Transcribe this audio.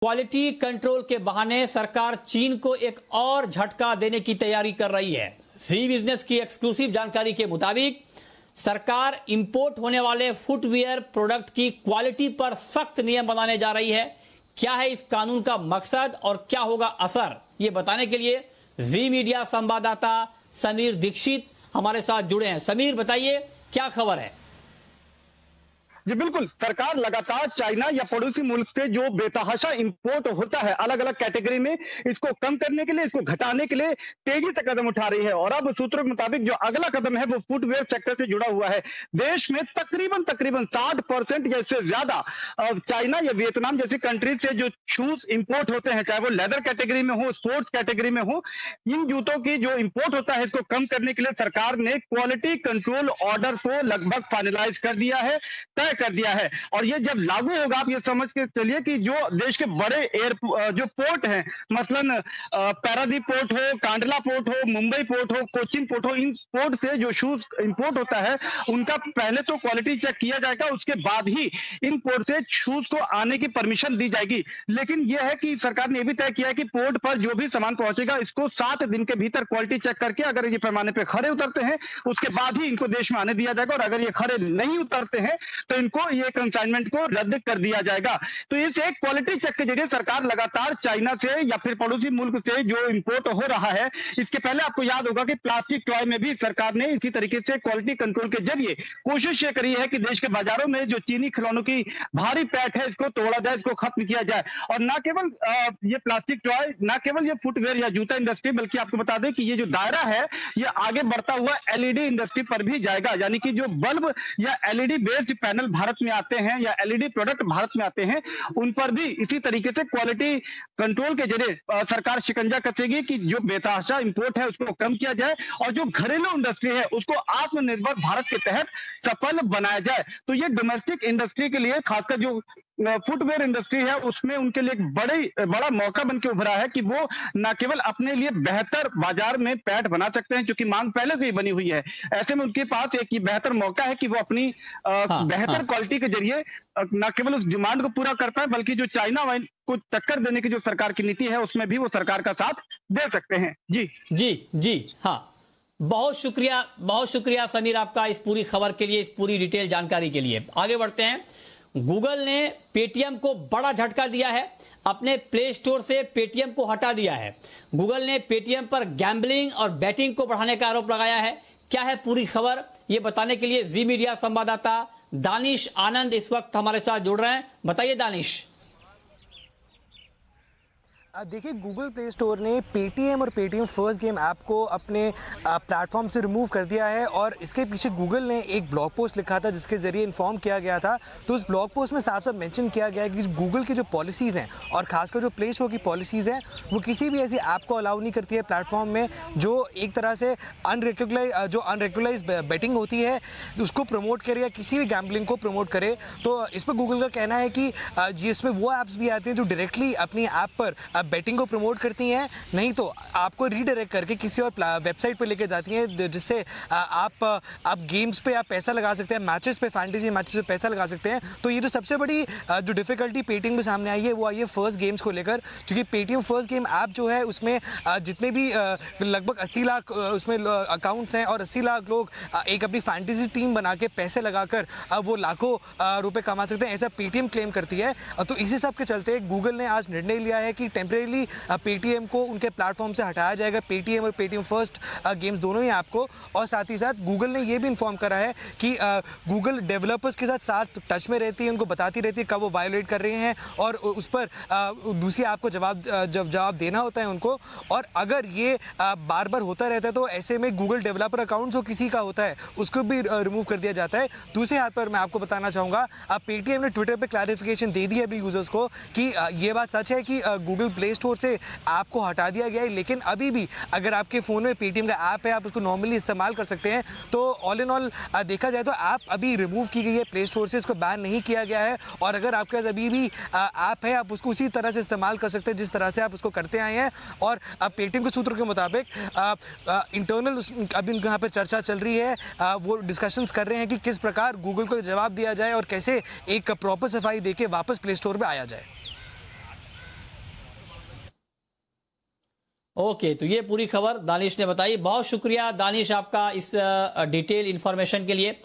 Quality control के बहाने सरकार चीन को एक और झटका देने की तैयारी कर रही है। जी बिजनेस की एक्सक्लूसिव जानकारी के मुताबिक सरकार इंपोर्ट होने वाले फुटवियर प्रोडक्ट की क्वालिटी पर सख्त नियम बनाने जा रही है। क्या है इस कानून का मकसद और क्या होगा असर, ये बताने के लिए जी मीडिया संवाददाता समीर दीक्षित हमारे साथ जुड़े हैं। समीर, बताइए क्या खबर है? जी बिल्कुल, सरकार लगातार चाइना या पड़ोसी मुल्क से जो बेतहाशा इंपोर्ट होता है अलग अलग कैटेगरी में, इसको कम करने के लिए, इसको घटाने के लिए तेजी से कदम उठा रही है। और अब सूत्रों के मुताबिक जो अगला कदम है वो फुटवेयर सेक्टर से जुड़ा हुआ है। देश में तकरीबन 60% या इससे ज्यादा चाइना या वियतनाम जैसी कंट्रीज से जो शूज इंपोर्ट होते हैं, चाहे वो लेदर कैटेगरी में हो, स्पोर्ट्स कैटेगरी में हो, इन जूतों की जो इंपोर्ट होता है इसको कम करने के लिए सरकार ने क्वालिटी कंट्रोल ऑर्डर को लगभग फाइनलाइज कर दिया है, कर दिया है। और ये जब लागू होगा, आप ये समझ के चलिए कि जो देश के बड़े जो पोर्ट हैं, मसलन पारादीप पोर्ट हो, कांडला पोर्ट हो, मुंबई पोर्ट हो, कोचिन पोर्ट हो, इन पोर्ट से जो शूज इंपोर्ट होता है उनका पहले तो क्वालिटी चेक किया जाएगा, उसके बाद ही इन पोर्ट से शूज को आने की परमिशन दी जाएगी। लेकिन यह है कि सरकार ने यह भी तय किया है कि पोर्ट पर जो भी सामान पहुंचेगा इसको 7 दिन के भीतर क्वालिटी चेक करके अगर ये पैमाने पर खरे उतरते हैं उसके बाद ही इनको देश में आने दिया जाएगा, और अगर ये खरे नहीं उतरते हैं तो इनको ये कंसाइनमेंट को रद्द कर दिया जाएगा। तो इस एक क्वालिटी चेक के जरिए सरकार लगातार चाइना से या फिर पड़ोसी मुल्क से जो इंपोर्ट हो रहा है, इसके पहले आपको याद होगा कि प्लास्टिक टॉय में भी सरकार ने इसी तरीके से क्वालिटी कंट्रोल के जरिए कोशिश ये करी है कि देश के बाजारों में जो चीनी खिलौनों की भारी पैठ है इसको तोड़ा जाए, इसको खत्म किया जाए। और ना केवल ये प्लास्टिक टॉय, ना केवल ये फुटवेयर या जूता इंडस्ट्री, बल्कि आपको बता दें कि ये जो दायरा है ये आगे बढ़ता हुआ एलईडी इंडस्ट्री पर भी जाएगा। यानी कि जो बल्ब या एलईडी बेस्ड पैनल भारत में आते हैं या एलईडी प्रोडक्ट भारत में आते हैं, उन पर भी इसी तरीके से क्वालिटी कंट्रोल के जरिए सरकार शिकंजा कसेगी कि जो बेतहाशा इंपोर्ट है उसको कम किया जाए और जो घरेलू इंडस्ट्री है उसको आत्मनिर्भर भारत के तहत सफल बनाया जाए। तो ये डोमेस्टिक इंडस्ट्री के लिए, खासकर जो फुटवेयर इंडस्ट्री है, उसमें उनके लिए एक बड़ा मौका बन के उभरा है कि वो न केवल अपने लिए बेहतर बाजार में पैठ बना सकते हैं, क्योंकि मांग पहले से ही बनी हुई है। ऐसे में उनके पास एक बेहतर मौका है कि वो अपनी बेहतर क्वालिटी के जरिए न केवल उस डिमांड को पूरा कर पाए, बल्कि जो चाइना वाइन को टक्कर देने की जो सरकार की नीति है उसमें भी वो सरकार का साथ दे सकते हैं। जी जी जी हाँ, बहुत शुक्रिया समीर आपका इस पूरी खबर के लिए, इस पूरी डिटेल जानकारी के लिए। आगे बढ़ते हैं। गूगल ने पेटीएम को बड़ा झटका दिया है, अपने प्ले स्टोर से पेटीएम को हटा दिया है। गूगल ने पेटीएम पर गैम्बलिंग और बैटिंग को बढ़ाने का आरोप लगाया है। क्या है पूरी खबर, ये बताने के लिए जी मीडिया संवाददाता दानिश आनंद इस वक्त हमारे साथ जुड़ रहे हैं। बताइए दानिश। देखिए, गूगल प्ले स्टोर ने पेटीएम और पेटीएम फर्स्ट गेम ऐप को अपने प्लेटफॉर्म से रिमूव कर दिया है, और इसके पीछे गूगल ने एक ब्लॉग पोस्ट लिखा था जिसके ज़रिए इन्फॉर्म किया गया था। तो उस ब्लॉग पोस्ट में साफ साफ मेंशन किया गया है कि गूगल की जो पॉलिसीज़ हैं और खासकर जो प्ले स्टोर की पॉलिसीज़ हैं वो किसी भी ऐसी ऐप को अलाउ नहीं करती है प्लेटफॉर्म में जो एक तरह से अनरेगुलाइज बेटिंग होती है उसको प्रमोट करे या किसी भी गैम्बलिंग को प्रमोट करे। तो इस पर गूगल का कहना है कि जिसमें वो ऐप्स भी आती हैं जो डायरेक्टली अपनी ऐप पर बेटिंग को प्रमोट करती हैं, नहीं तो आपको रीडायरेक्ट करके किसी और वेबसाइट पे लेके जाती हैं, जिससे आप गेम्स पे आप पैसा लगा सकते हैं, मैचेस पे, फैंटेसी मैचेस पे पैसा लगा सकते हैं। तो ये जो सबसे बड़ी जो डिफिकल्टी पेटीएम में सामने आई है वो आई है फर्स्ट गेम्स को लेकर, क्योंकि पेटीएम फर्स्ट गेम ऐप जो है उसमें जितने भी लगभग 80 लाख उसमें अकाउंट्स हैं और 80 लाख लोग एक अपनी फैंटेसी टीम बना के पैसे लगाकर वो लाखों रुपए कमा सकते हैं, ऐसा पेटीएम क्लेम करती है। तो इसी सब के चलते गूगल ने आज निर्णय लिया है कि टेम्परेरी पेटीएम को उनके प्लेटफॉर्म से हटाया जाएगा, पेटीएम और पेटीएम फर्स्ट गेम्स दोनों ही ऐप को। और साथ ही साथ गूगल ने ये भी इन्फॉर्म करा है कि गूगल डेवलपर्स के साथ टच में रहती है, उनको बताती रहती है कब वो वायोलेट कर रहे हैं और उस पर दूसरी ऐप को जवाब देना होता है उनको। और अगर ये बार बार होता रहता है तो ऐसे में गूगल डेवलपर अकाउंट जो किसी का होता है उसको भी रिमूव कर दिया जाता है। दूसरे हाथ पर मैं आपको बताना चाहूँगा, पेटीएम ने ट्विटर पर क्लैरिफिकेशन दे दी है अभी यूजर्स को कि ये बात सच है कि गूगल प्ले स्टोर से ऐप को हटा दिया गया है, लेकिन अभी भी अगर आपके फ़ोन में पेटीएम का ऐप है आप उसको नॉर्मली इस्तेमाल कर सकते हैं। तो ऑल इन ऑल देखा जाए तो ऐप अभी रिमूव की गई है प्ले स्टोर से, इसको बैन नहीं किया गया है। और अगर आपके पास अभी भी ऐप है आप उसको उसी तरह से इस्तेमाल कर सकते हैं जिस तरह से आप उसको करते आए हैं। और पेटीएम के सूत्रों के मुताबिक इंटरनल अभी यहाँ पर चर्चा चल रही है, वो डिस्कशंस कर रहे हैं कि किस प्रकार गूगल को जवाब दिया जाए और कैसे एक प्रॉपर सफाई देके वापस प्ले स्टोर पर आया जाए। ओके, तो ये पूरी खबर दानिश ने बताई। बहुत शुक्रिया दानिश आपका इस डिटेल इंफॉर्मेशन के लिए।